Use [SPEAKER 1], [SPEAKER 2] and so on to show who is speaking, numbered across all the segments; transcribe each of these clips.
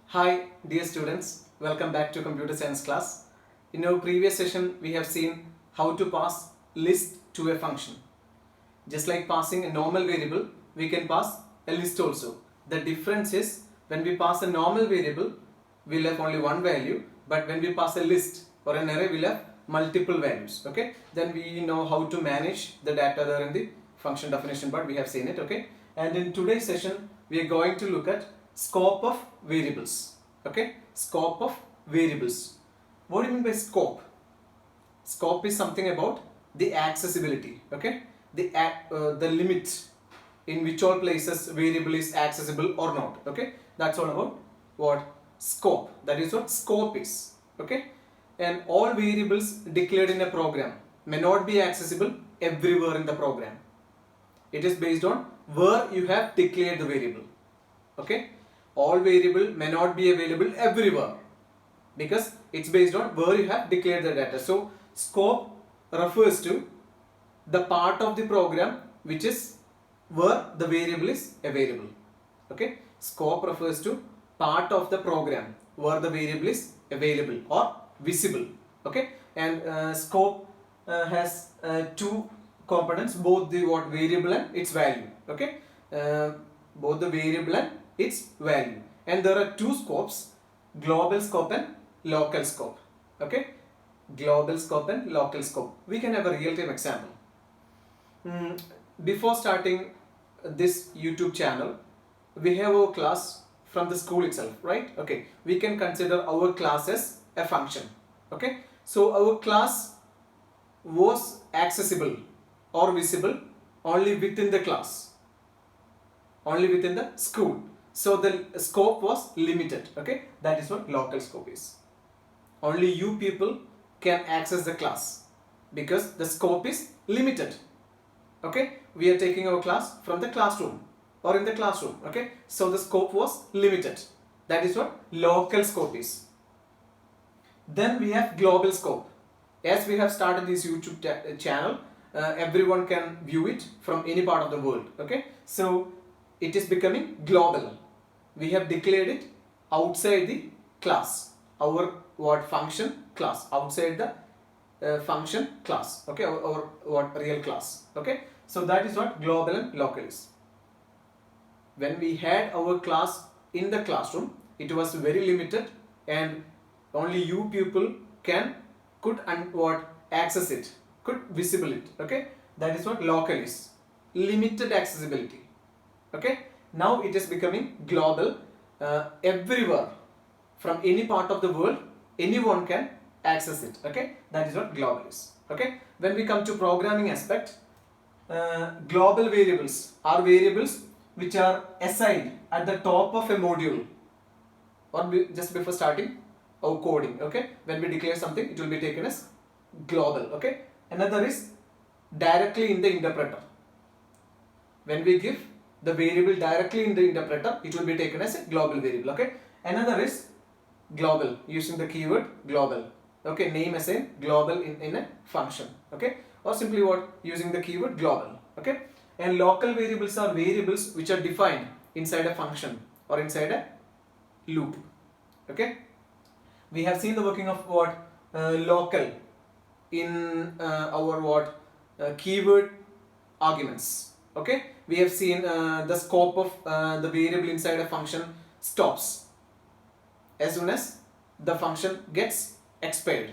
[SPEAKER 1] Hi dear students, welcome back to computer science class. In our previous session we have seen how to pass list to a function. Just like passing a normal variable, we can pass a list also. The difference is when we pass a normal variable, we'll have only one value, but when we pass a list or an array, we'll have multiple values. Okay, then we know how to manage the data there in the function definition part. We have seen it. Okay, and in today's session, we are going to look at scope of variables. Okay, scope of variables. What do you mean by scope? Scope is something about the accessibility. Okay, the limit in which all places variable is accessible or not. Okay, that's all about what scope. That is what scope is. Okay, and all variables declared in a program may not be accessible everywhere in the program. It is based on where you have declared the variable. Okay, all variable may not be available everywhere because it's based on where you have declared the data. So scope refers to the part of the program which is where the variable is available. Okay, scope refers to part of the program where the variable is available or visible. Okay, and scope has two components, both the variable and its value. Okay, both the variable and its value, and there are two scopes: global scope and local scope. Okay, global scope and local scope. We can have a real-time example. Before starting this YouTube channel, we have our class from the school itself, right? Okay, we can consider our class as a function. Okay, so our class was accessible or visible only within the class, only within the school. So the scope was limited. Okay, that is what local scope is. Only you people can access the class because the scope is limited. Okay, we are taking our class from the classroom or in the classroom. Okay, so the scope was limited. That is what local scope is. Then we have global scope. As we have started this YouTube channel, everyone can view it from any part of the world. Okay, so it is becoming global. We have declared it outside the class, our function class, outside the function class. Okay, or what real class. Okay, so that is what global and local is. When we had our class in the classroom, it was very limited and only you people could access it, could visible it. Okay, that is what local is, limited accessibility. Okay, now it is becoming global. Everywhere from any part of the world, anyone can access it. Okay, that is what global is. Okay, when we come to programming aspect, global variables are variables which are assigned at the top of a module or just before starting our coding. Okay, when we declare something, it will be taken as global. Okay, another is directly in the interpreter. When we give the variable directly in the interpreter, it will be taken as a global variable. Okay, another is global using the keyword global. Okay, name assign global in a function. Okay, or simply using the keyword global. Okay, and local variables are variables which are defined inside a function or inside a loop. Okay, we have seen the working of local in our keyword arguments. Okay, we have seen the scope of the variable inside a function stops as soon as the function gets expired,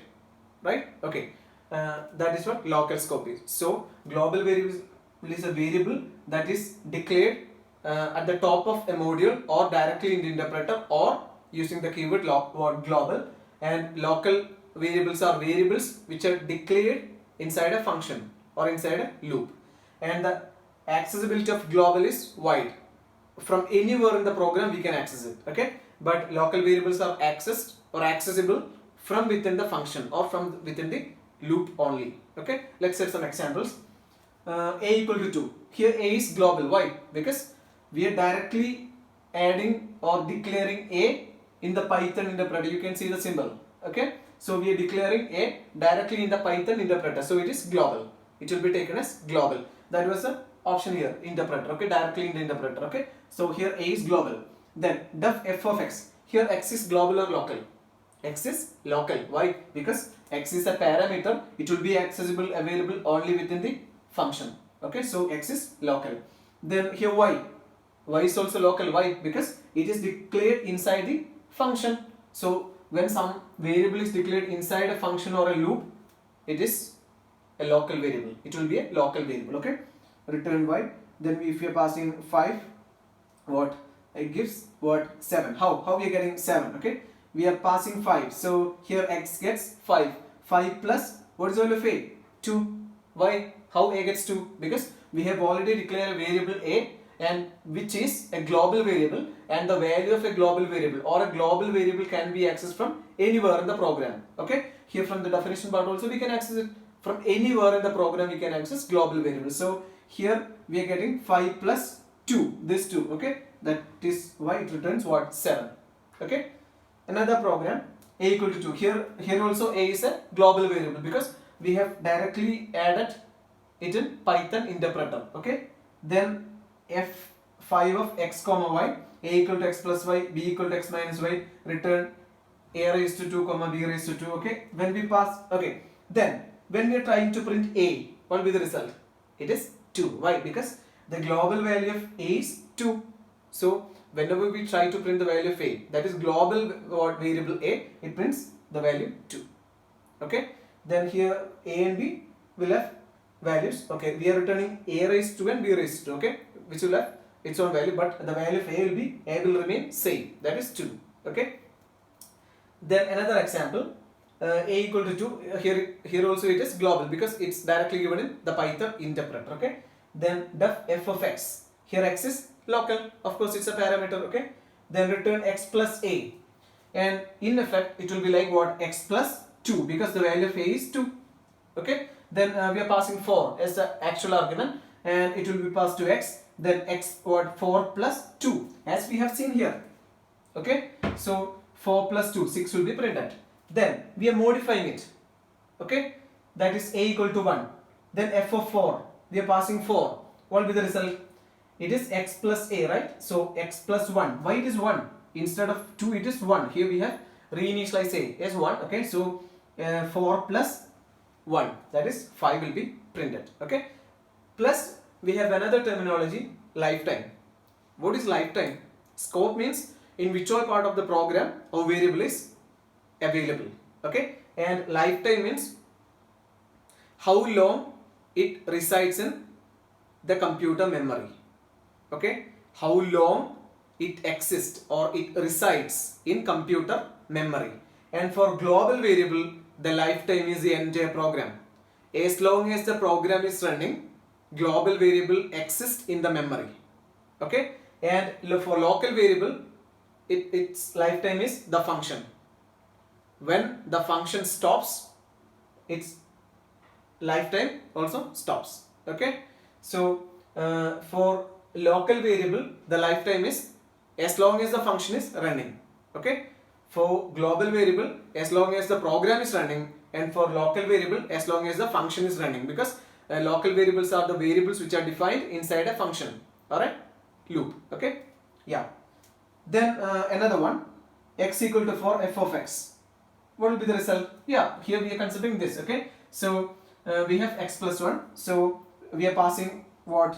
[SPEAKER 1] right? Okay, that is what local scope is. So global variable is a variable that is declared at the top of a module or directly in the interpreter or using the keyword global, and local variables are variables which are declared inside a function or inside a loop, and the accessibility of global is wide. From anywhere in the program we can access it. Okay, but local variables are accessed or accessible from within the function or from within the loop only. Okay, let's set some examples. A equal to 2. Here A is global. Why? Because we are directly adding or declaring A in the Python interpreter. You can see the symbol. Okay, so we are declaring A directly in the Python interpreter, so it is global. It will be taken as global. That was the option here, interpreter. Okay, directly in the interpreter. Okay, so here A is global. Then def f of x. here x is global or local? X is local. Why? Because x is a parameter, it will be accessible, available only within the function. Okay, so x is local. Then here y is also local. Why? Because it is declared inside the function. So when some variable is declared inside a function or a loop, it is a local variable. It will be a local variable. Okay, return y. Then if we are passing 5, what it gives? What? 7. How we are getting 7? Okay, we are passing 5, so here x gets 5. 5 plus what is the value of a? 2. Why? How a gets 2? Because we have already declared a variable a, and which is a global variable, and the value of a global variable or a global variable can be accessed from anywhere in the program. Okay, here from the definition part also we can access it from anywhere in the program. We can access global variable. So here we are getting 5 plus 2, this 2. Okay, that is why it returns what? 7. Okay, another program a equal to 2. Here also a is a global variable because we have directly added it in Python interpreter. Okay, then f5 of x comma y, a equal to x plus y, b equal to x minus y, return a raised to 2 comma b raised to 2. Okay, when we pass, okay, then when we are trying to print a, what will be the result? It is 2. Why? Because the global value of a is 2. So whenever we try to print the value of a, that is global variable a, it prints the value 2. Okay, then here a and b will have values. Okay, we are returning a raised to and b raised to. Okay, which will have its own value, but the value of a will remain same, that is 2. Okay, then another example, a equal to 2. Here also it is global because it's directly given in the Python interpreter. Okay, then def f of x, here x is local, of course it's a parameter. Okay, then return x plus a, and in effect it will be like what? X plus 2, because the value of a is 2. Okay, then we are passing 4 as the actual argument, and it will be passed to x. Then x what? 4 plus 2, as we have seen here. Okay, so 4 plus 2, 6 will be printed. Then we are modifying it. Okay, that is a equal to 1. Then f of 4, we are passing 4. What will be the result? It is x plus a, right? So x plus 1. Why it is 1? Instead of 2 it is 1. Here we have reinitialize a as 1. Okay, so 4 plus 1, that is 5 will be printed. Okay, plus we have another terminology, lifetime. What is lifetime? Scope means in which all part of the program or variable is available. Okay, and lifetime means how long it resides in the computer memory. Okay, how long it exists or it resides in computer memory. And for global variable, the lifetime is the entire program. As long as the program is running, global variable exists in the memory. Okay, and for local variable, its lifetime is the function. When the function stops, its lifetime also stops. Okay, so for local variable, the lifetime is as long as the function is running. Okay, for global variable, as long as the program is running, and for local variable, as long as the function is running, because local variables are the variables which are defined inside a function or a loop. Okay, yeah. Then another one, x equal to 4 f of x. What will be the result? Yeah, here we are considering this. Okay, so we have x plus 1, so we are passing what?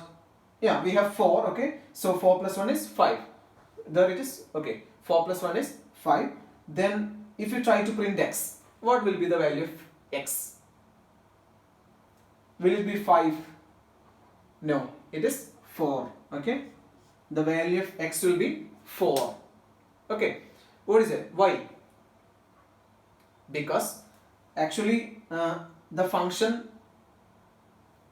[SPEAKER 1] Yeah, we have 4. Okay, so 4 plus 1 is 5. There it is. Okay, 4 plus 1 is 5. Then if you try to print x, what will be the value of x? Will it be 5? No, it is 4. Okay, the value of x will be 4. Okay, what is it? Why? Because actually the function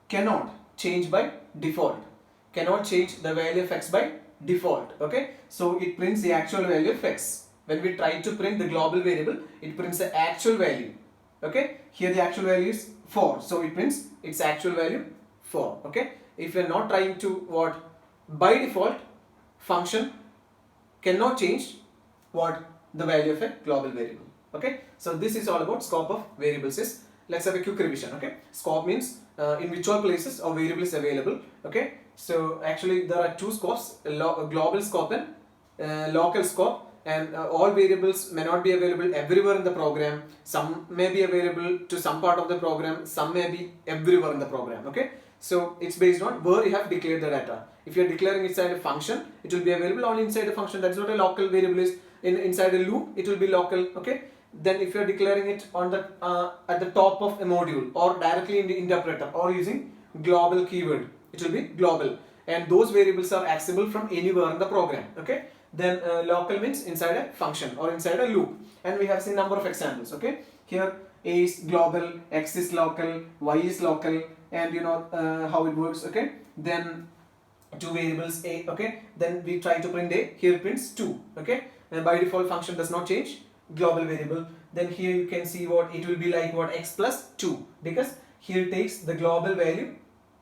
[SPEAKER 1] cannot change by default, cannot change the value of x by default. Okay, so it prints the actual value of x. When we try to print the global variable, it prints the actual value. Okay, here the actual value is 4, so it prints its actual value 4. Okay, if we are not trying to what? By default, function cannot change what? The value of a global variable. Okay, so this is all about scope of variables. Let's have a quick revision. Okay, scope means in which all places a variable is available. Okay, so actually there are two scopes, global scope and local scope. and all variables may not be available everywhere in the program. Some may be available to some part of the program, some may be everywhere in the program. Okay, so it's based on where you have declared the data. If you are declaring inside a function, it will be available only inside the function. That's what a local variable is. Inside a loop, it will be local. Okay, then if you are declaring it on the at the top of a module or directly in the interpreter or using global keyword, it will be global, and those variables are accessible from anywhere in the program. Okay, then local means inside a function or inside a loop, and we have seen number of examples. Okay, here a is global, x is local, y is local, and you know how it works. Okay, then two variables a. Okay, then we try to print a, here it prints 2. Okay, and by default function does not change, global variable. Then here you can see what it will be like, what, x plus 2, because here takes the global value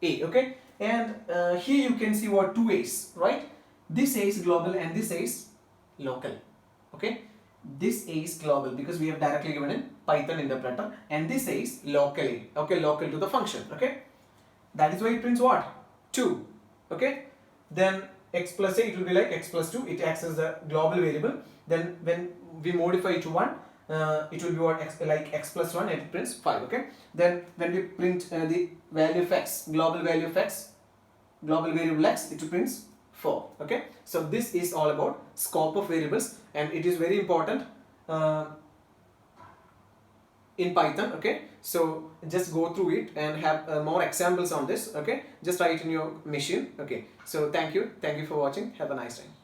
[SPEAKER 1] a. Okay, and here you can see what, 2 a's, right? This a is global and this a is local. Okay, this a is global because we have directly given in Python interpreter, and this a is locally, okay, local to the function. Okay, that is why it prints what, 2. Okay, then x plus a, it will be like x plus 2, it acts as the global variable. Then when we modify it to 1, it will be what, x, like x plus 1, and it prints 5. Okay, then when we print the value of x, global value of x, global variable x, it prints 4. Okay, so this is all about scope of variables, and it is very important in Python. Okay, so just go through it and have more examples on this. Okay, just try it in your machine. Okay, so thank you for watching. Have a nice time.